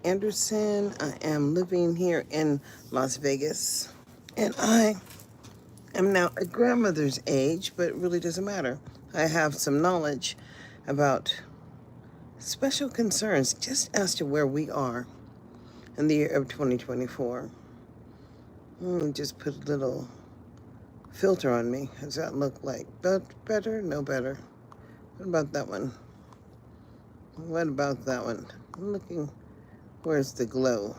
Anderson. I am living here in Las Vegas, and I am now a grandmother's age, but it really doesn't matter. I have some knowledge about special concerns just as to where we are in the year of 2024. Let me just put a little filter on me. How does that look like? Better? No better. What about that one? What about that one? I'm looking. Where's the glow?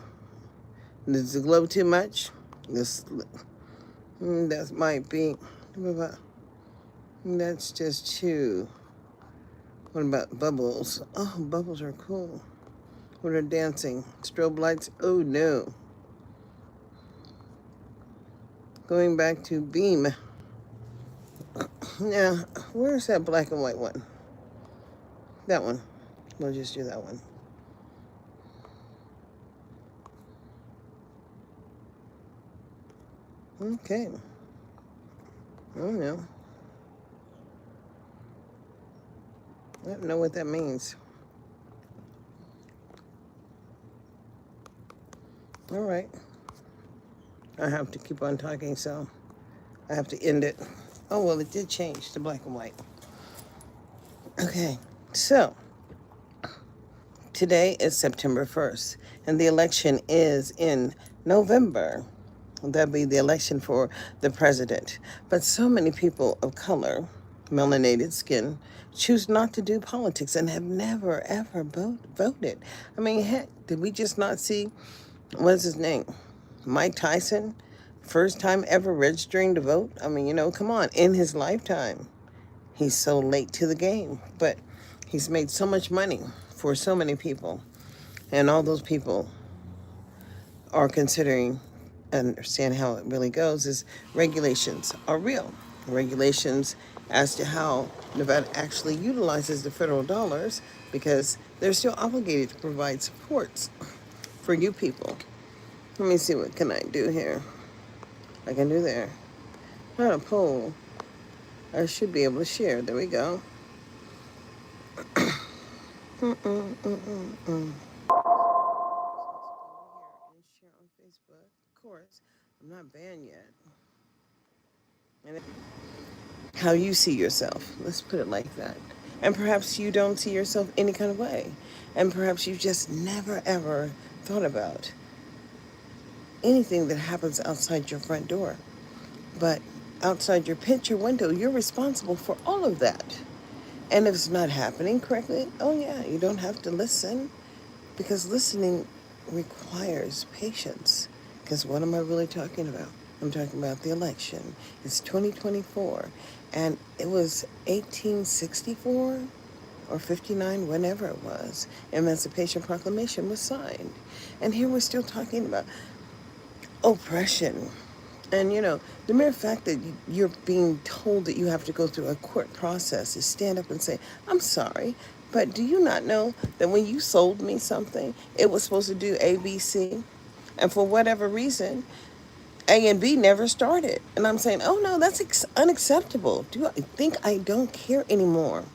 Does the glow too much? This that might be. What about? That's just too. What about bubbles? Oh, bubbles are cool. What are dancing? Strobe lights? Oh no. Going back to beam. Now, where's that black and white one? That one. We'll just do that one. Okay. Oh no. I don't know what that means. All right. I have to keep on talking, so I have to end it. Oh, well, it did change to black and white. Okay. So, today is September 1st, and the election is in November. That'll be the election for the president. But so many people of color, melanated skin, choose not to do politics and have never, ever voted. I mean, heck, did we just not see, what's his name? Mike Tyson, first time ever registering to vote? I mean, come on, in his lifetime. He's so late to the game, but he's made so much money for so many people. And all those people are considering, understand how it really goes, is regulations are real. Regulations as to how Nevada actually utilizes the federal dollars, because they're still obligated to provide supports for you people. Let me see, what can I do here? I can do there. Not a poll. I should be able to share. There we go. Share on Facebook. Of course, I'm not banned yet. And how you see yourself. Let's put it like that. And perhaps you don't see yourself any kind of way. And perhaps you just never ever thought about anything that happens outside your front door. But outside your picture window, you're responsible for all of that. And if it's not happening correctly, oh yeah, you don't have to listen, because listening requires patience. Because what am I really talking about? I'm talking about the election. It's 2024, and it was 1864 or 59, whenever it was, Emancipation Proclamation was signed. And here we're still talking about oppression. And the mere fact that you're being told that you have to go through a court process is stand up and say, I'm sorry, but do you not know that when you sold me something, it was supposed to do A, B, C? And for whatever reason, A and B never started. And I'm saying, oh no, that's unacceptable. Do I think I don't care anymore?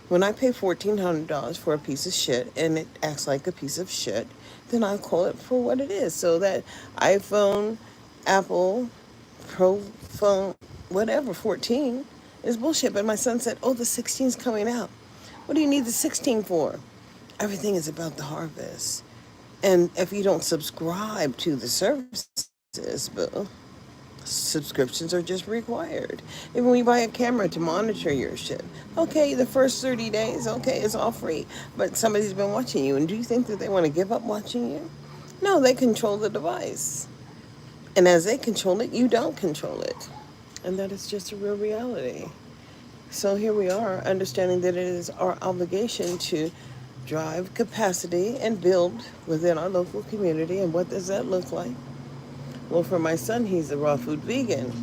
When I pay $1,400 for a piece of shit and it acts like a piece of shit, then I call it for what it is. So that iPhone, Apple, Pro phone, whatever, 14 is bullshit. But my son said, oh, the 16's coming out. What do you need the 16 for? Everything is about the harvest. And if you don't subscribe to the services, boo, subscriptions are just required. Even when you buy a camera to monitor your shit, okay, the first 30 days, okay, it's all free. But somebody's been watching you. And do you think that they want to give up watching you? No, they control the device. And as they control it, you don't control it. And that is just a real reality. So here we are, understanding that it is our obligation to drive capacity and build within our local community. And what does that look like? Well, for my son, he's a raw food vegan.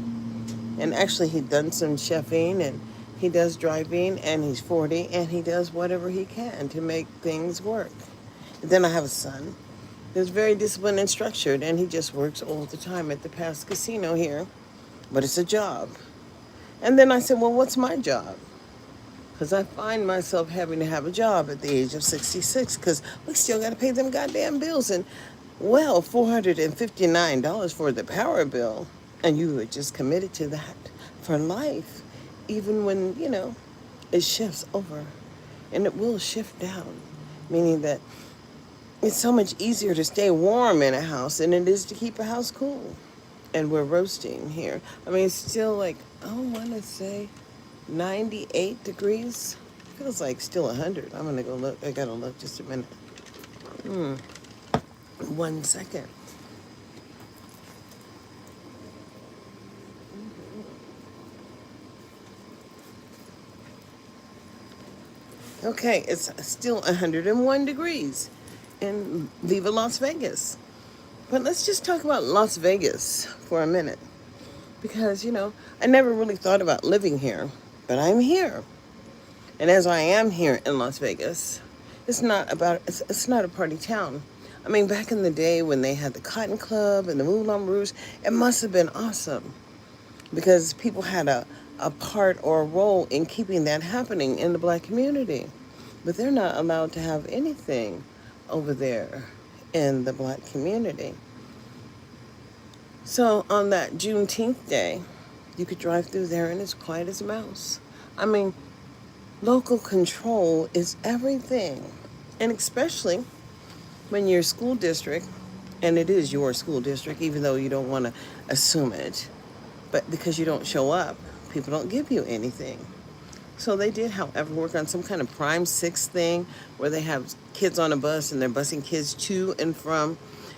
And actually, he's done some chefing, and he does driving, and he's 40, and he does whatever he can to make things work. And then I have a son who's very disciplined and structured, and he just works all the time at the past casino here. But it's a job. And then I said, well, what's my job? Because I find myself having to have a job at the age of 66 because we still got to pay them goddamn bills. And, well, $459 for the power bill. And you were just committed to that for life, even when, it shifts over. And it will shift down, meaning that it's so much easier to stay warm in a house than it is to keep a house cool. And we're roasting here. I mean, it's still like, I want to say 98 degrees. Feels like still 100. I'm going to go look. I got to look just a minute. 1 second. Okay, it's still 101 degrees in Viva Las Vegas. But let's just talk about Las Vegas for a minute. Because, I never really thought about living here, but I'm here. And as I am here in Las Vegas, it's not a party town. I mean, back in the day when they had the Cotton Club and the Moulin Rouge, it must have been awesome because people had a part or a role in keeping that happening in the black community. But they're not allowed to have anything over there in the black community. So on that Juneteenth day, you could drive through there and it's quiet as a mouse. I mean, local control is everything. And especially when your school district, and it is your school district, even though you don't want to assume it, but because you don't show up, people don't give you anything. So they did, however, work on some kind of Prime 6 thing where they have kids on a bus and they're busing kids to and from,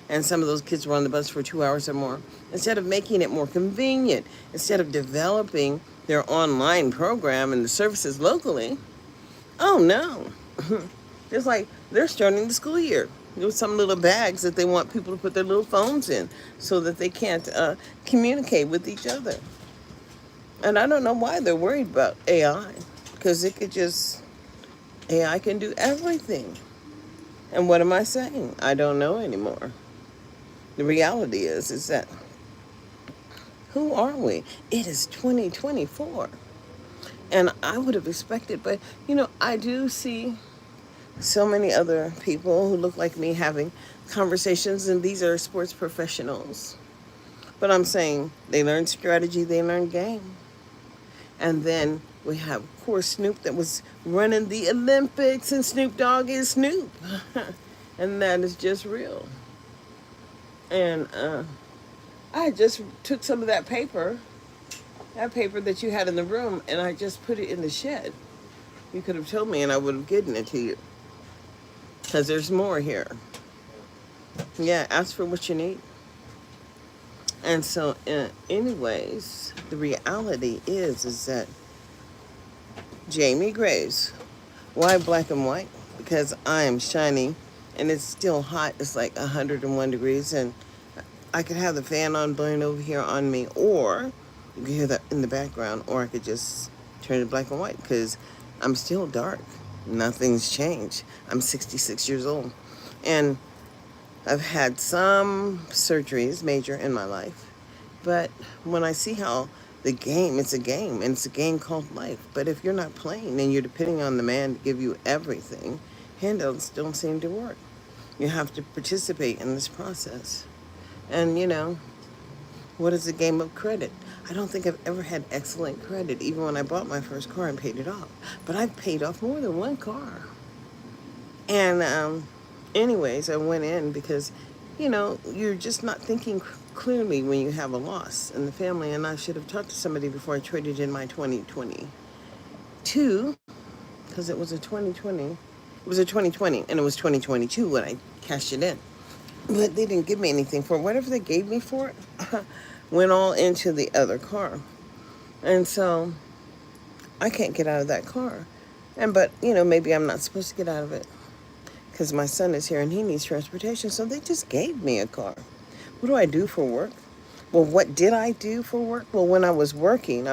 and some of those kids were on the bus for 2 hours or more. Instead of making it more convenient, instead of developing their online program and the services locally, oh no. It's like they're starting the school year with some little bags that they want people to put their little phones in so that they can't communicate with each other. And I don't know why they're worried about AI, because AI can do everything. And what am I saying? I don't know anymore. The reality is that who are we? It is 2024. And I would have expected, but I do see so many other people who look like me having conversations, and these are sports professionals. But I'm saying they learn strategy, they learn game. And then we have, of course, Snoop that was running the Olympics, and Snoop Dogg is Snoop. And that is just real. And I just took some of that paper that you had in the room, and I just put it in the shed. You could have told me and I would have given it to you. Because there's more here. Yeah, ask for what you need. And so, anyways, the reality is that Jamie Graves, why black and white? Because I am shining and it's still hot. It's like 101 degrees, and I could have the fan on blowing over here on me, or you can hear that in the background, or I could just turn it black and white because I'm still dark. Nothing's changed. I'm 66 years old. And I've had some surgeries, major, in my life. But when I see how it's a game, and it's a game called life. But if you're not playing and you're depending on the man to give you everything, handouts don't seem to work. You have to participate in this process. And, what is the game of credit? I don't think I've ever had excellent credit, even when I bought my first car and paid it off. But I've paid off more than one car. And anyways, I went in because, you're just not thinking clearly when you have a loss in the family. And I should have talked to somebody before I traded in my 2022, because it was a 2020. It was a 2020, and it was 2022 when I cashed it in. But they didn't give me anything for it. Whatever they gave me for it went all into the other car. And so I can't get out of that car. But maybe I'm not supposed to get out of it because my son is here and he needs transportation. So they just gave me a car. What do I do for work? Well, what did I do for work? Well, when I was working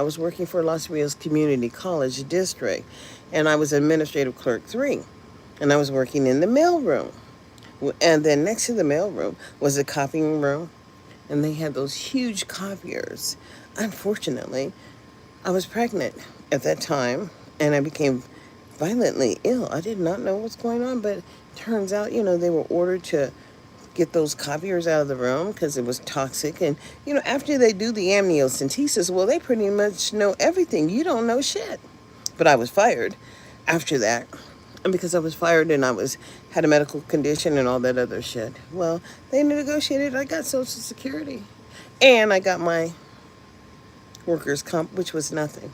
for Los Rios Community College District, and I was Administrative Clerk 3, and I was working in the mailroom. And then next to the mailroom was a copying room, and they had those huge copiers. Unfortunately, I was pregnant at that time, and I became violently ill. I did not know what's going on, but turns out, they were ordered to get those copiers out of the room because it was toxic. And, after they do the amniocentesis, well, they pretty much know everything. You don't know shit. But I was fired after that. And because I was fired and had a medical condition and all that other shit, well, they negotiated. I got Social Security. And I got my workers' comp, which was nothing.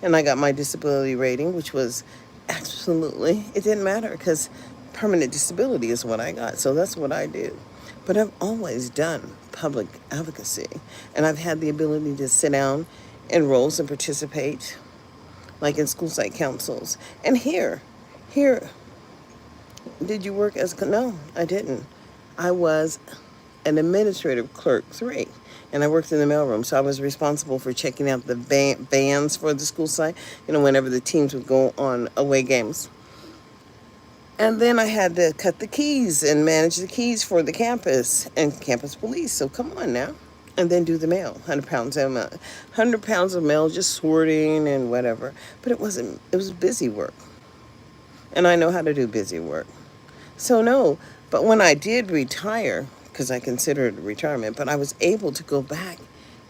And I got my disability rating, which was absolutely, it didn't matter because permanent disability is what I got. So that's what I do. But I've always done public advocacy. And I've had the ability to sit down in roles and participate, like in school site councils. And here, did you work as, no, I didn't. I was an administrative clerk 3. And I worked in the mailroom, so I was responsible for checking out the vans for the school site, whenever the teams would go on away games. And then I had to cut the keys and manage the keys for the campus and campus police. So come on now. And then do the mail, 100 pounds of mail, just sorting and whatever. But it was busy work. And I know how to do busy work. So no, but when I did retire, because I considered it retirement, but I was able to go back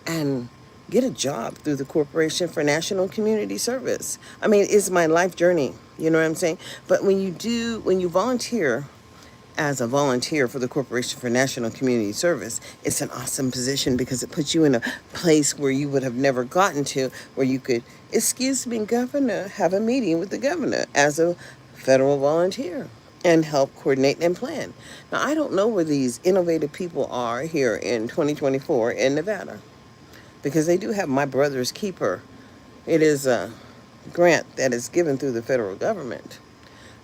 and get a job through the Corporation for National Community Service. I mean, it's my life journey, you know what I'm saying? But when you volunteer as a volunteer for the Corporation for National Community Service, it's an awesome position because it puts you in a place where you would have never gotten to, where you could, excuse me, governor, have a meeting with the governor as a federal volunteer and help coordinate and plan. Now, I don't know where these innovative people are here in 2024 in Nevada, because they do have my brother's keeper. It is a grant that is given through the federal government.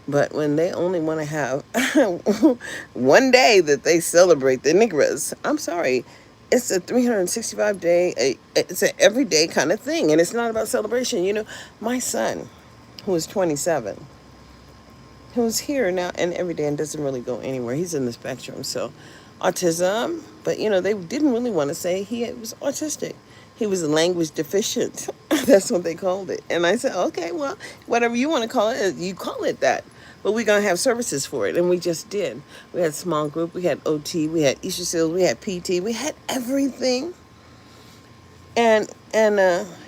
But when they only want to have one day that they celebrate the Negroes, I'm sorry, it's a 365-day, it's an everyday kind of thing. And it's not about celebration. My son, who is 27, who's here now and every day and doesn't really go anywhere. He's in the spectrum, so autism. But, they didn't really want to say he was autistic. He was language deficient. That's what they called it. And I said, okay, well, whatever you want to call it, you call it that. But we're going to have services for it. And we just did. We had small group. We had OT. We had Easter seals. We had PT. We had everything. And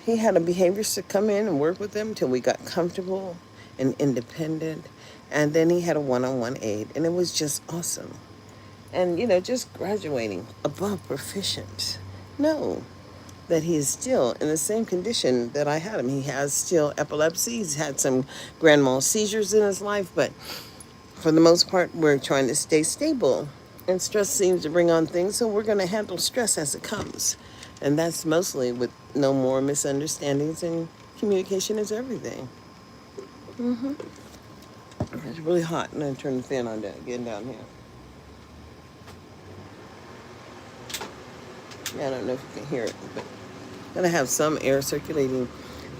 he had a behaviorist to come in and work with them until we got comfortable and independent. And then he had a one-on-one aide. And it was just awesome. And, just graduating above proficient. No, that he is still in the same condition that I had him. He has still epilepsy. He's had some grand mal seizures in his life. But for the most part, we're trying to stay stable. And stress seems to bring on things. So we're going to handle stress as it comes. And that's mostly with no more misunderstandings, and communication is everything. It's really hot. I'm going to turn the fan on again down here. Yeah, I don't know if you can hear it, but I'm going to have some air circulating.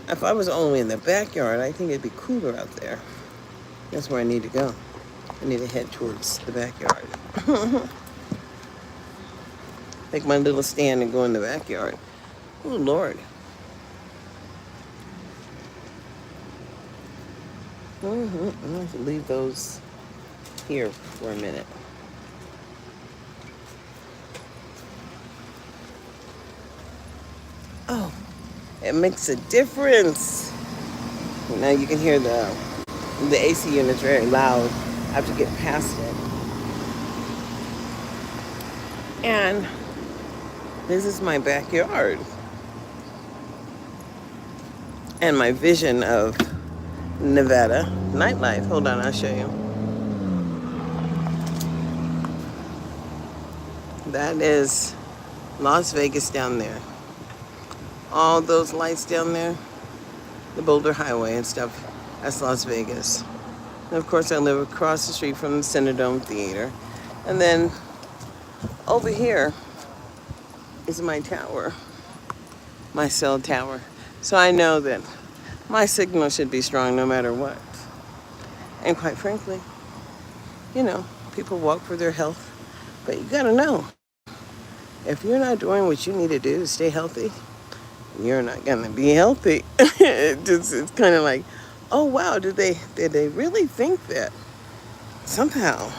If I was only in the backyard, I think it'd be cooler out there. That's where I need to go. I need to head towards the backyard. Take my little stand and go in the backyard. Oh, Lord. I'm going to leave those here for a minute. Oh, it makes a difference. Now you can hear the AC unit's very loud. I have to get past it. And this is my backyard. And my vision of Nevada nightlife. Hold on, I'll show you. That is Las Vegas down there. All those lights down there, the Boulder Highway and stuff, that's Las Vegas. And of course, I live across the street from the Cinedome Theater. And then over here is my tower, my cell tower. So I know that my signal should be strong no matter what. And quite frankly, people walk for their health. But you gotta know, if you're not doing what you need to do to stay healthy, you're not gonna be healthy. It's kind of like, Oh wow, did they really think that somehow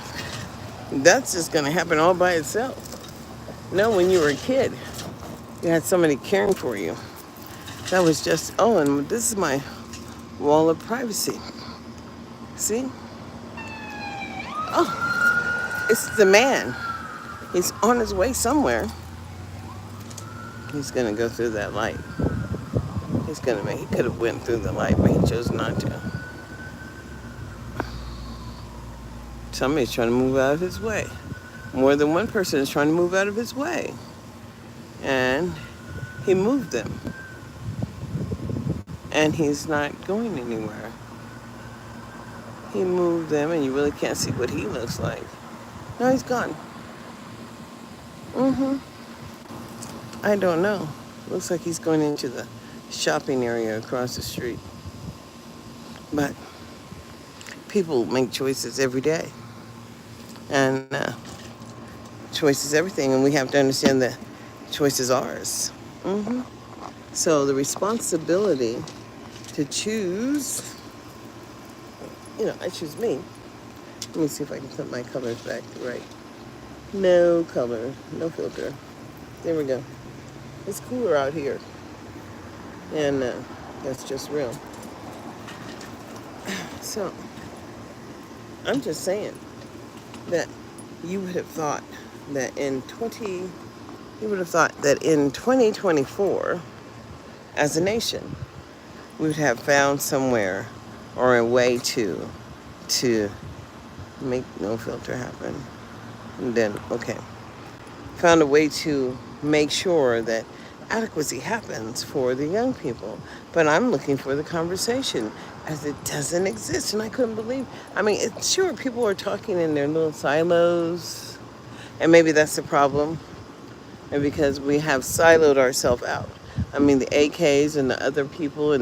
that's just gonna happen all by itself? No, when you were a kid, you had somebody caring for you. That was just, oh, and this is my wall of privacy. See? Oh, it's the man. He's on his way somewhere. He's gonna go through that light. He could have went through the light, but he chose not to. Somebody's trying to move out of his way. More than one person is trying to move out of his way. And he moved them. And he's not going anywhere. He moved them, and you really can't see what he looks like. No, he's gone. I don't know. Looks like he's going into the shopping area across the street. But people make choices every day. And choice is everything, and we have to understand that choice is ours. So the responsibility to choose, I choose me. Let me see if I can put my colors back right. No color, no filter. There we go. It's cooler out here. And that's just real. So, I'm just saying that you would have thought that in 2024, as a nation, we would have found somewhere or a way to make no filter happen. And then, okay, found a way to make sure that adequacy happens for the young people. But I'm looking for the conversation as it doesn't exist. And I couldn't believe, sure, people are talking in their little silos. And maybe that's the problem. And because we have siloed ourselves out. The AKs and the other people,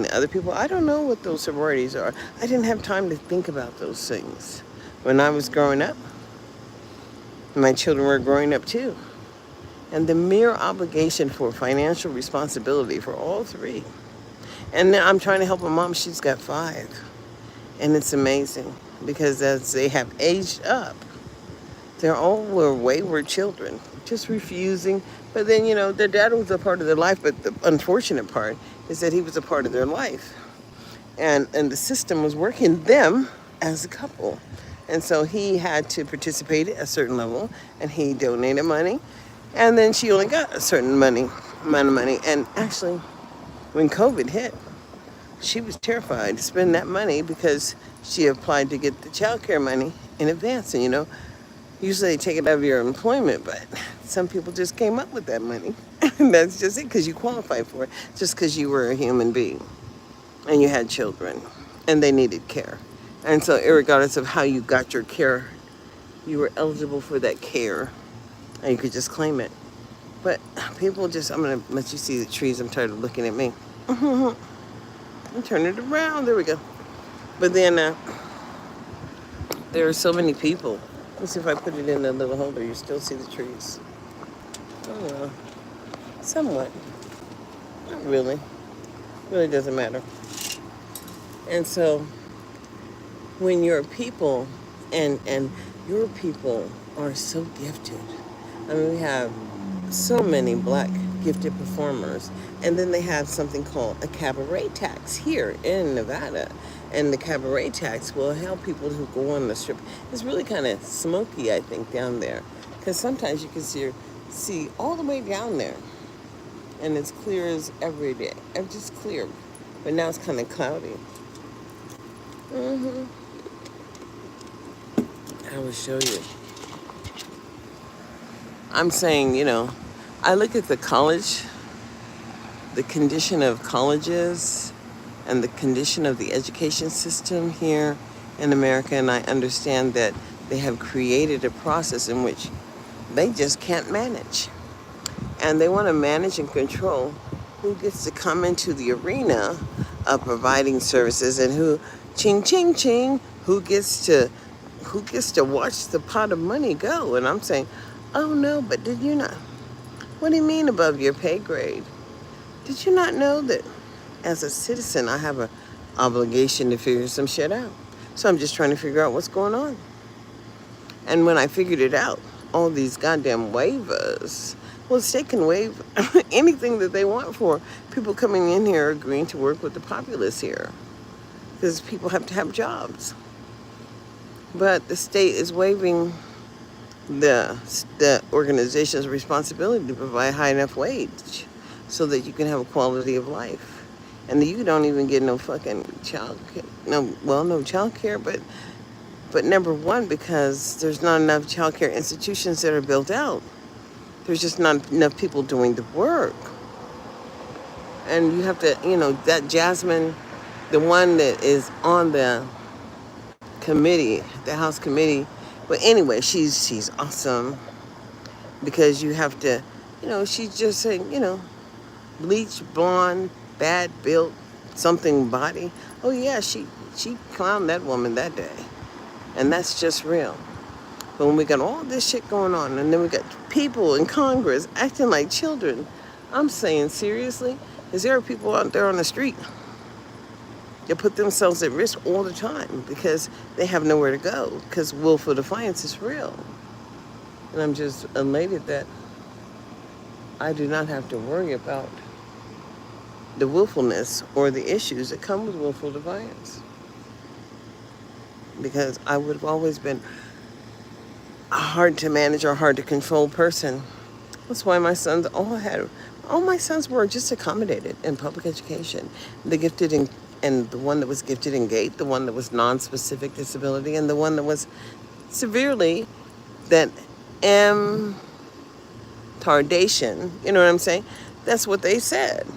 I don't know what those sororities are. I didn't have time to think about those things. When I was growing up, my children were growing up too. And the mere obligation for financial responsibility for all three. And now I'm trying to help a mom, she's got 5. And it's amazing because as they have aged up, they're all were wayward children, just refusing. But then, their dad was a part of their life, but the unfortunate part is that he was a part of their life. And the system was working them as a couple. And so he had to participate at a certain level, and he donated money. And then she only got a certain amount of money. And actually, when COVID hit, she was terrified to spend that money because she applied to get the child care money in advance. And usually they take it out of your employment, but some people just came up with that money. And that's just it, because you qualified for it, just because you were a human being and you had children and they needed care. And so irregardless of how you got your care, you were eligible for that care and you could just claim it. But people just, I'm going to let you see the trees. I'm tired of looking at me. I'm turning it around. There we go. But then there are so many people. Let's see if I put it in a little holder. You still see the trees. Oh, somewhat. Not really. Really doesn't matter. And so when your people and your people are so gifted. We have so many black gifted performers. And then they have something called a cabaret tax here in Nevada. And the cabaret tax will help people who go on the strip. It's really kind of smoky, I think, down there. Because sometimes you can see all the way down there. And it's clear as every day. It's just clear. But now it's kind of cloudy. I will show you. I'm saying, I look at the condition of colleges and the condition of the education system here in America, and I understand that they have created a process in which they just can't manage. And they want to manage and control who gets to come into the arena of providing services and who, ching, ching, ching, who gets to watch the pot of money go. And I'm saying, oh no, but did you not? What do you mean above your pay grade? Did you not know that as a citizen I have a obligation to figure some shit out. So I'm just trying to figure out what's going on. And when I figured it out, all these goddamn waivers, well, the state can waive anything that they want for people coming in here agreeing to work with the populace here. Because people have to have jobs. But the state is waiving the organization's responsibility to provide high enough wage so that you can have a quality of life. And you don't even get no fucking child care. No child care, but number one, because there's not enough child care institutions that are built out. There's just not enough people doing the work. And you have to, that Jasmine, the one that is on the committee, the House committee. But anyway, she's awesome because you have to, she's just saying, bleach, blonde, bad built, something body. Oh yeah, she clowned that woman that day. And that's just real. But when we got all this shit going on, and then we got people in Congress acting like children, I'm saying seriously, because there are people out there on the street that put themselves at risk all the time because they have nowhere to go, because willful defiance is real. And I'm just elated that I do not have to worry about the willfulness or the issues that come with willful defiance. Because I would have always been a hard to manage or hard to control person. That's why my sons all my sons were just accommodated in public education. The gifted and the one that was gifted in gait, the one that was non-specific disability, and the one that was severely that tardation, you know what I'm saying? That's what they said.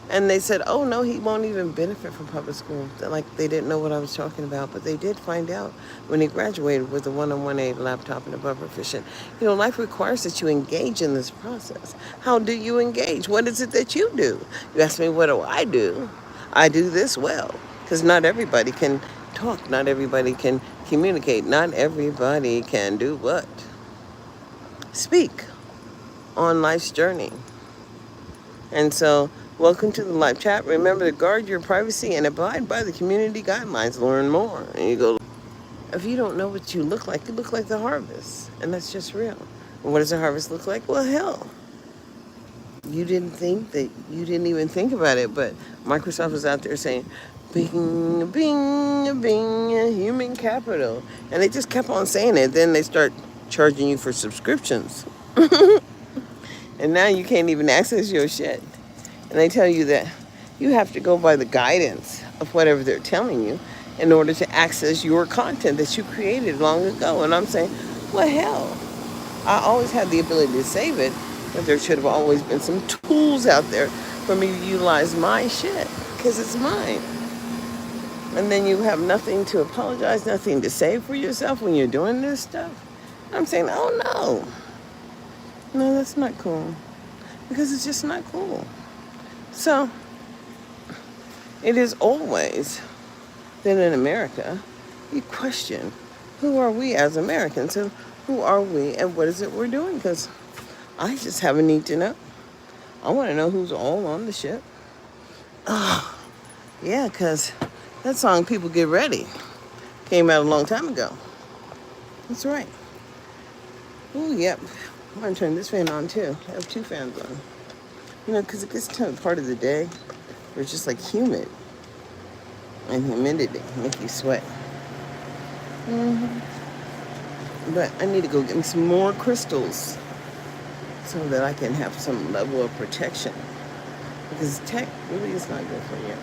And they said, oh no, he won't even benefit from public school. Like they didn't know what I was talking about, but they did find out when he graduated with a 101A laptop and above proficient. Life requires that you engage in this process. How do you engage? What is it that you do? You ask me, what do? I do this well, because not everybody can talk. Not everybody can communicate. Not everybody can do what? Speak on life's journey. And so, welcome to the live chat. Remember to guard your privacy and abide by the community guidelines. Learn more. And you go, if you don't know what you look like the harvest. And that's just real. And what does the harvest look like? Well, hell. You didn't even think about it, but Microsoft was out there saying, bing, bing, bing, human capital. And they just kept on saying it. Then they start charging you for subscriptions. And now you can't even access your shit. And they tell you that you have to go by the guidance of whatever they're telling you in order to access your content that you created long ago. And I'm saying, well, hell, I always had the ability to save it, but there should have always been some tools out there for me to utilize my shit, because it's mine. And then you have nothing to apologize, nothing to say for yourself when you're doing this stuff. I'm saying, oh no. No, that's not cool. Because it's just not cool. So, it is always that in America, you question, who are we as Americans? And who are we and what is it we're doing? Because I just have a need to know. I want to know who's all on the ship. Oh, yeah, because that song, People Get Ready, came out a long time ago. That's right. Oh, yep. I'm going to turn this fan on, too. I have two fans on. Because it gets to a part of the day where it's just like humid. And humidity make you sweat. But I need to go get me some more crystals so that I can have some level of protection. Because tech really is not good for you.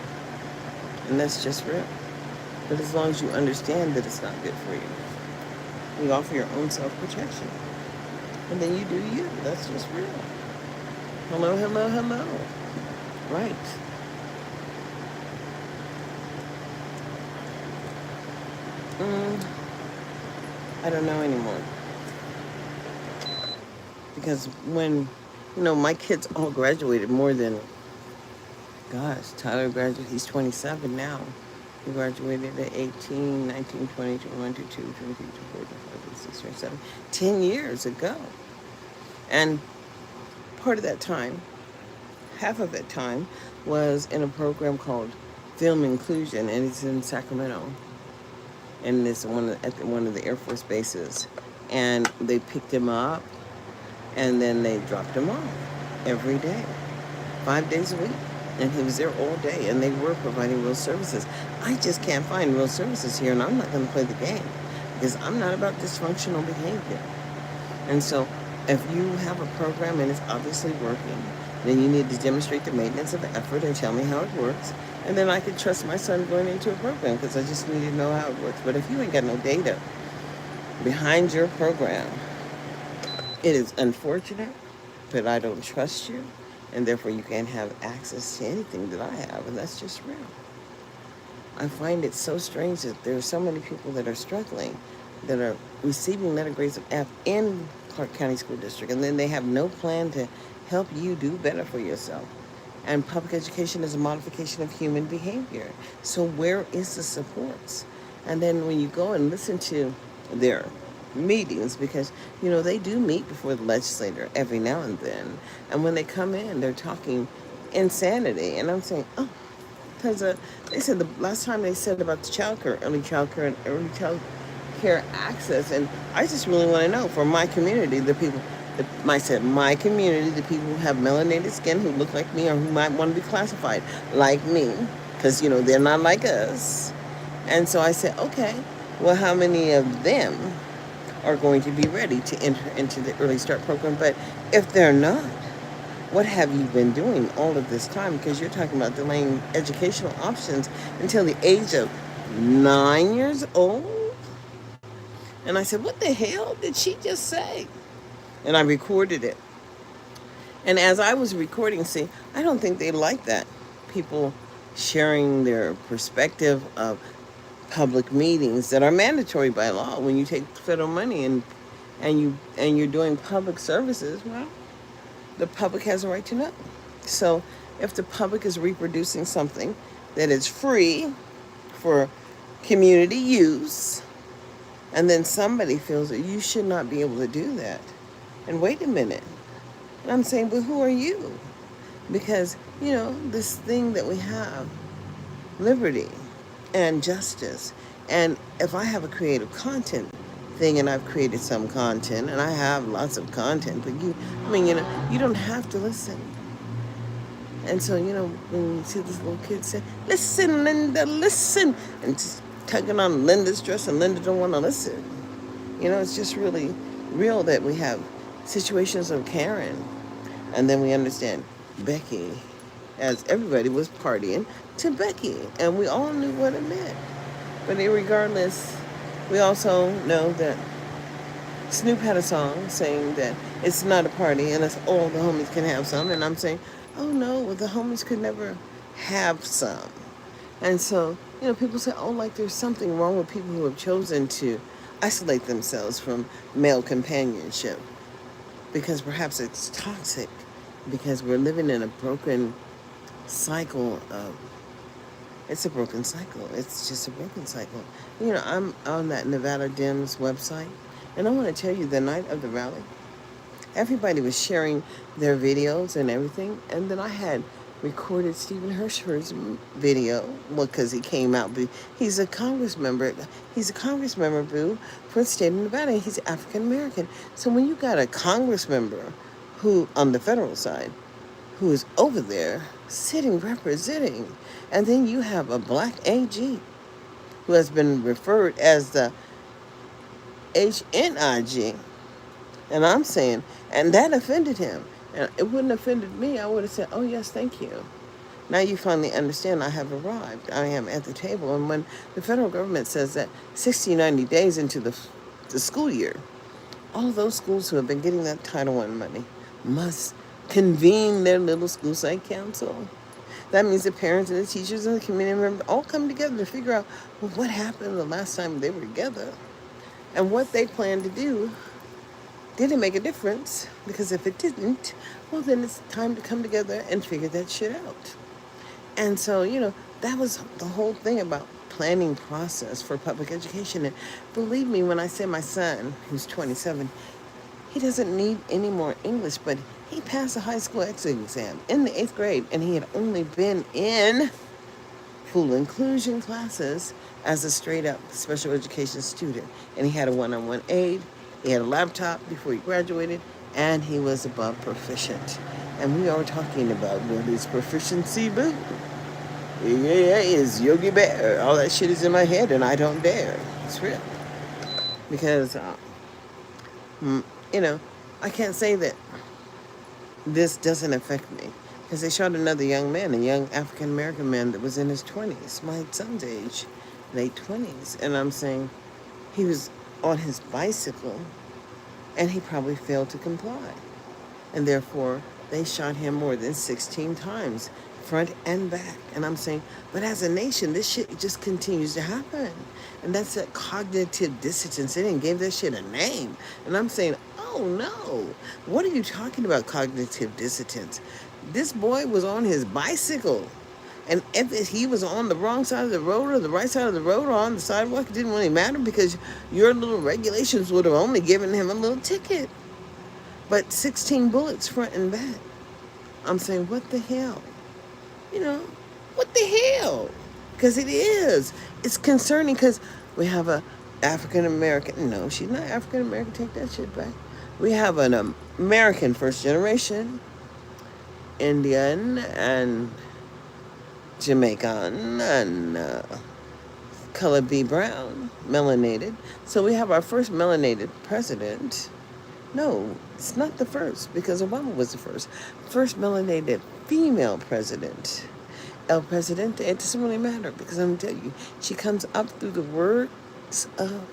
And that's just real. But as long as you understand that it's not good for you, you offer your own self-protection. And then you do you. That's just real. Hello, hello, hello. Right. I don't know anymore. Because when, my kids all graduated more than, Tyler graduated, he's 27 now. He graduated at 18, 19, 20, 21, 22, 23, 24, 25, 26, 27, 10 years ago. And part of that time, half of that time, was in a program called film inclusion, and it's in Sacramento, and it's at one of the Air Force bases, and they picked him up, and then they dropped him off every day, 5 days a week, and he was there all day, and they were providing real services. I just can't find real services here, and I'm not going to play the game because I'm not about dysfunctional behavior. And so, if you have a program and it's obviously working, then you need to demonstrate the maintenance of the effort and tell me how it works. And then I could trust my son going into a program because I just need to know how it works. But if you ain't got no data behind your program, it is unfortunate, but I don't trust you. And therefore, you can't have access to anything that I have. And that's just real. I find it so strange that there are so many people that are struggling, that are receiving letter grades of F in Clark County School District, and then they have no plan to help you do better for yourself. And public education is a modification of human behavior. So where is the supports? And then when you go and listen to their meetings, because, they do meet before the legislature every now and then. And when they come in, they're talking insanity. And I'm saying, oh, because they said the last time they said about the early child care and early child care access, and I just really want to know for my community, the people, my community, the people who have melanated skin, who look like me, or who might want to be classified like me, because they're not like us. And so I said, okay, well, how many of them are going to be ready to enter into the Early Start program? But if they're not, what have you been doing all of this time? Because you're talking about delaying educational options until the age of 9 years old. And I said, what the hell did she just say? And I recorded it. And as I was recording, see, I don't think they like that. People sharing their perspective of public meetings that are mandatory by law when you take federal money and you're doing public services. Well, the public has a right to know. So if the public is reproducing something that is free for community use, and then somebody feels that you should not be able to do that, and wait a minute. And I'm saying, but who are you? Because, this thing that we have, liberty and justice. And if I have a creative content thing, and I've created some content, and I have lots of content, but you don't have to listen. And so, when you see this little kid say, listen, Linda, listen, and just tugging on Linda's dress, and Linda don't want to listen. It's just really real that we have situations of Karen, and then we understand Becky, as everybody was partying to Becky, and we all knew what it meant. But regardless, we also know that Snoop had a song saying that it's not a party unless all the homies can have some. And I'm saying, oh no, well, the homies could never have some. And so, people say, oh, like there's something wrong with people who have chosen to isolate themselves from male companionship because perhaps it's toxic, because we're living in a broken cycle of, it's a broken cycle. It's just a broken cycle. I'm on that Nevada Dems website, and I want to tell you, the night of the rally, everybody was sharing their videos and everything, and then I had recorded Stephen Hirschford's video, well, because he came out, but he's a Congress member, boo, for the state of Nevada, and he's African American. So when you got a Congress member who, on the federal side, who is over there sitting representing, and then you have a black AG who has been referred as the HNIG, and I'm saying, and that offended him. And it wouldn't have offended me. I would have said, oh, yes, thank you. Now you finally understand I have arrived. I am at the table. And when the federal government says that 60, 90 days into the school year, all those schools who have been getting that Title I money must convene their little school site council. That means the parents and the teachers and the community members all come together to figure out, well, what happened the last time they were together and what they plan to do. Did it make a difference? Because if it didn't, well, then it's time to come together and figure that shit out. And so, that was the whole thing about planning process for public education. And believe me when I say my son, who's 27, he doesn't need any more English, but he passed a high school exit exam in the 8th grade, and he had only been in full inclusion classes as a straight up special education student. And he had a one-on-one aide, he had a laptop before he graduated, and he was above proficient. And we are talking about what is proficiency, boo. Yeah, is Yogi Bear. All that shit is in my head and I don't dare. It's real. Because, you know, I can't say that this doesn't affect me. Because they shot another young man, a young African American man that was in his 20s, my son's age, late 20s. And I'm saying he was on his bicycle and he probably failed to comply. And therefore, they shot him more than 16 times, front and back. And I'm saying, but as a nation, this shit just continues to happen. And that's that cognitive dissonance. They didn't give that shit a name. And I'm saying, oh no, what are you talking about, cognitive dissonance? This boy was on his bicycle. And if he was on the wrong side of the road or the right side of the road or on the sidewalk, it didn't really matter because your little regulations would have only given him a little ticket. But 16 bullets front and back. I'm saying, what the hell? You know, what the hell? Because it is. It's concerning because we have a African American. No, she's not African American. Take that shit back. We have an American first generation, Indian and Jamaican and color B brown, melanated. So we have our first melanated president. No, it's not the first because Obama was the first. First melanated female president. El Presidente, it doesn't really matter because I'm telling you, she comes up through the words of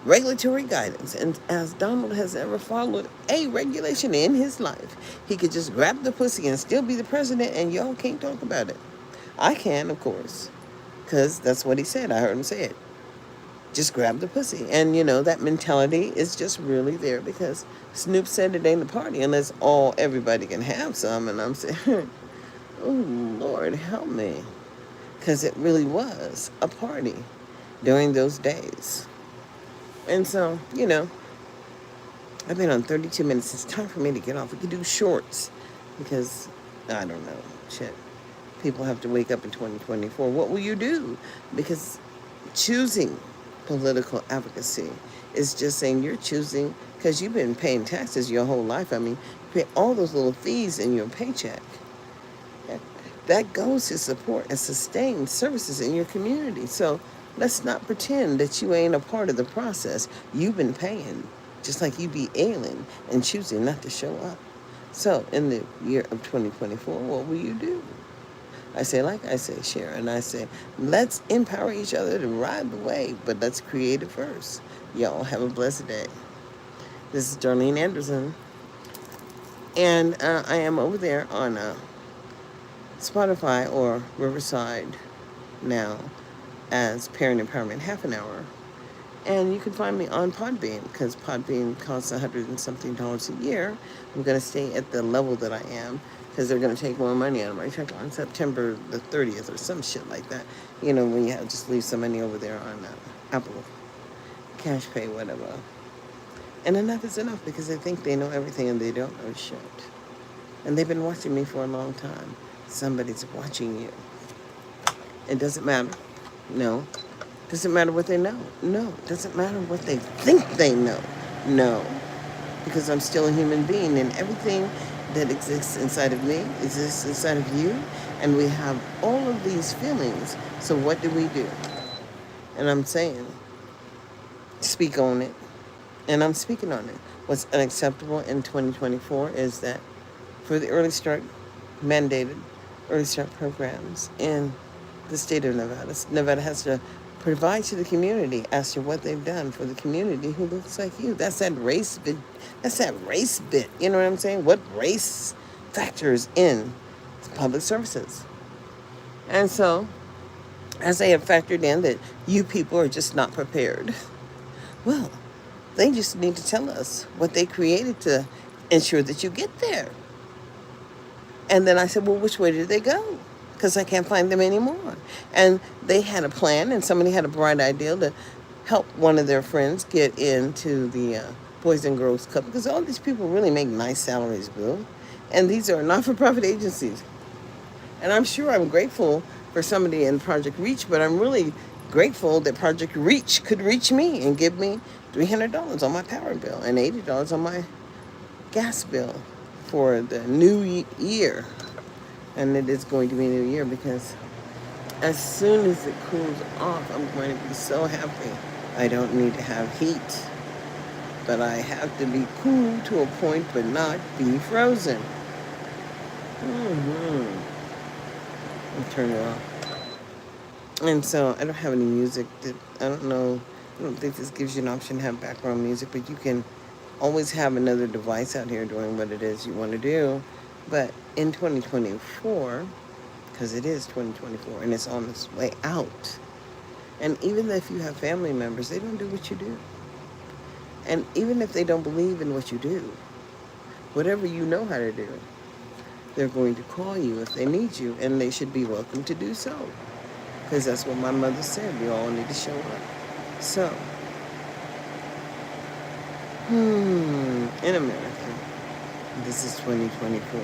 regulatory guidance. And as Donald has ever followed a regulation in his life, he could just grab the pussy and still be the president and y'all can't talk about it. I can, of course, because that's what he said. I heard him say it. Just grab the pussy. And, you know, that mentality is just really there because Snoop said it ain't a party unless everybody can have some. And I'm saying, oh, Lord, help me. Because it really was a party during those days. And so, you know, I've been on 32 minutes. It's time for me to get off. We could do shorts because, I don't know, shit. People have to wake up in 2024. What will you do? Because choosing political advocacy is just saying you're choosing because you've been paying taxes your whole life. I mean, you pay all those little fees in your paycheck. That goes to support and sustain services in your community. So let's not pretend that you ain't a part of the process. You've been paying, just like you be alien and choosing not to show up. So in the year of 2024, what will you do? I say, like I say, Sharon, I say, let's empower each other to ride the wave, but let's create it first. Y'all have a blessed day. This is Darlene Anderson, and I am over there on Spotify or Riverside now as Parent Empowerment Half an Hour. And you can find me on Podbean because Podbean costs $100 and something a year. I'm going to stay at the level that I am because they're going to take more money out of my check on September the 30th or some shit like that. You know, when you have just leave some money over there on Apple Cash Pay, whatever. And enough is enough because they think they know everything and they don't know shit. And they've been watching me for a long time. Somebody's watching you. It doesn't matter. No. Doesn't matter what they know. No. Doesn't matter what they think they know. No. Because I'm still a human being and everything that exists inside of me exists inside of you. And we have all of these feelings. So what do? And I'm saying, speak on it. And I'm speaking on it. What's unacceptable in 2024 is that for the early start mandated early start programs in the state of Nevada, Nevada has to provide to the community as to what they've done for the community who looks like you. That's that race bit. That's that race bit. You know what I'm saying? What race factors in public services? And so, as they have factored in that you people are just not prepared, well, they just need to tell us what they created to ensure that you get there. And then I said, well, which way did they go? Because I can't find them anymore. And they had a plan, and somebody had a bright idea to help one of their friends get into the Boys and Girls Club, because all these people really make nice salaries, Bill. And these are not-for-profit agencies. And I'm sure I'm grateful for somebody in Project Reach, but I'm really grateful that Project Reach could reach me and give me $300 on my power bill and $80 on my gas bill for the new year. And it is going to be a new year because as soon as it cools off, I'm going to be so happy. I don't need to have heat, but I have to be cool to a point, but not be frozen. I'll turn it off. And so I don't have any music. I don't know. I don't think this gives you an option to have background music, but you can always have another device out here doing what it is you want to do. But in 2024, because it is 2024 and it's on its way out, and even if you have family members, they don't do what you do. And even if they don't believe in what you do, whatever you know how to do, they're going to call you if they need you, and they should be welcome to do so. Because that's what my mother said. We all need to show up. So, in America, this is 2024.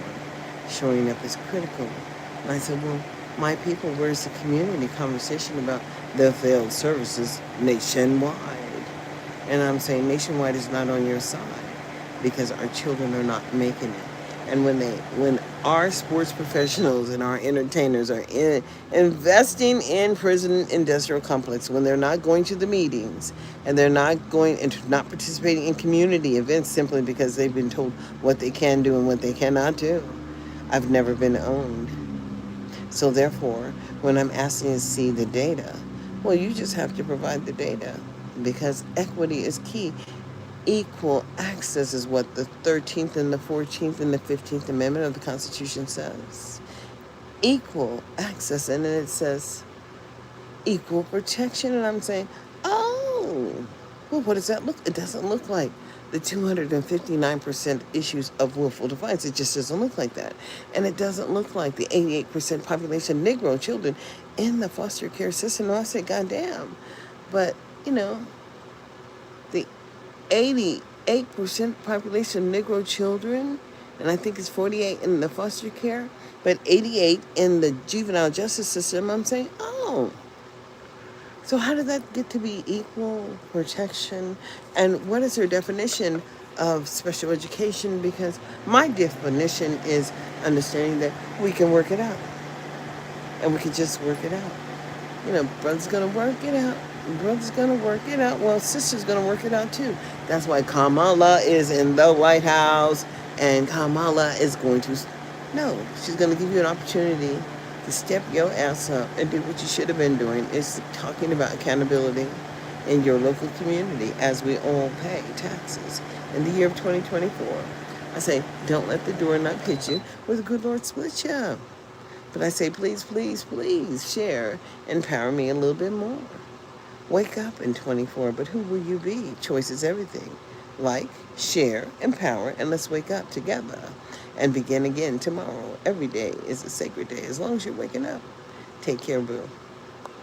Showing up is critical. And I said, well, my people, where's the community conversation about the failed services nationwide? And I'm saying nationwide is not on your side because our children are not making it. And when our sports professionals and our entertainers are investing in prison industrial complex, when they're not going to the meetings and they're not going and not participating in community events simply because they've been told what they can do and what they cannot do, I've never been owned. So therefore, when I'm asking to see the data, well, you just have to provide the data because equity is key. Equal access is what the 13th and the 14th and the 15th Amendment of the Constitution says. Equal access, and then it says equal protection, and I'm saying, oh, well, what does that look? It doesn't look like the 259% issues of willful defiance. It just doesn't look like that. And it doesn't look like the 88% population Negro children in the foster care system. And I say, goddamn. But, the 88% population Negro children, and I think it's 48 in the foster care, but 88 in the juvenile justice system, I'm saying, oh. So how did that get to be equal protection? And what is their definition of special education? Because my definition is understanding that we can work it out. And we can just work it out. Brother's going to work it out. Brother's going to work it out. Well, sister's going to work it out too. That's why Kamala is in the White House. And Kamala is going to... No, she's going to give you an opportunity to step your ass up and do what you should have been doing. Is talking about accountability in your local community as we all pay taxes in the year of 2024. I say, don't let the door not hit you or the good Lord split you. But I say, please, please, please share, empower me a little bit more. Wake up in 24, but who will you be? Choice is everything. Like, share, empower, and let's wake up together and begin again tomorrow. Every day is a sacred day as long as you're waking up. Take care, boo.